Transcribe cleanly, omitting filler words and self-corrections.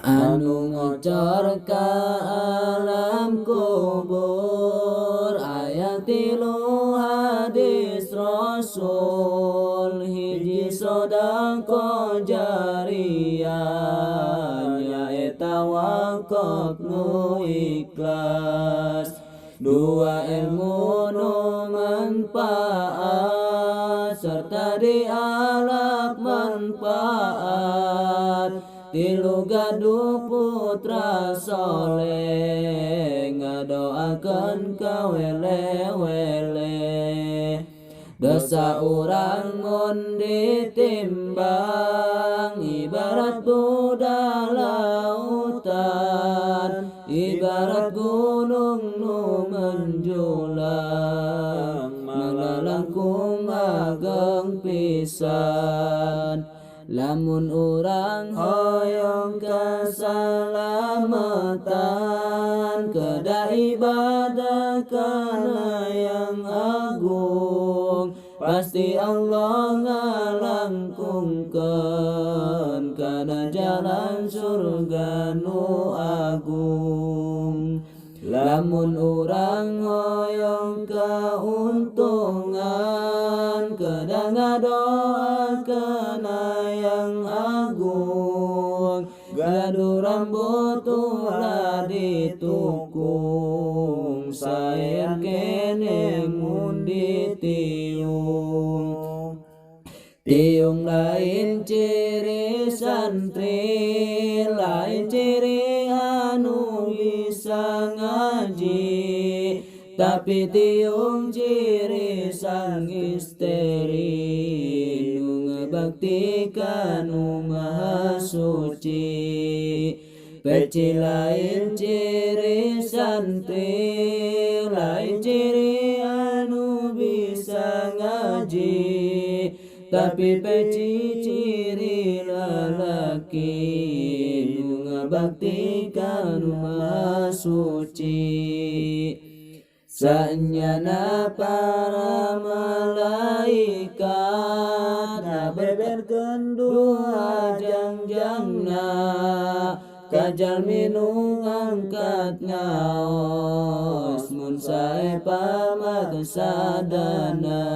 anu ngocor ka alam kubur. Ayat 3 hadis Rasul, hiji sodako jariyah nyaeta wakaf nu ikhlas. 2 ilmu nu manfaat serta dialap manfaat. 3 gaduh putra soleh ngadoakeun kawele-wele. Dosa urang mun ditimbang ibarat budak lautan, ibarat gunung nu menjulang malalangkung ageng pisan. Lamun urang hoyong kasalamatan, kedah ibadah kana yang agung, pasti Allah ngalangkungkeun kana jalan surga nu agung. Lamun urang hoyong kauntungan, kedah ngadoakeun yang agung, gaduh rambut ulah ditukung, saen kene mun ditiung. Tiung lain ciri santri, lain ciri anu bisa ngaji, tapi tiung ciri sang istri nu ngabakti ka nu maha suci. Peci lain ciri santri, lain ciri anu bisa ngaji, tapi peci ciri lalaki nu ngabakti ka nu maha suci. Sanyana para malaikat ngabeberkeun duha jangjangna ka jalmi nu ngangkat ngaos mun sae pamaksadana.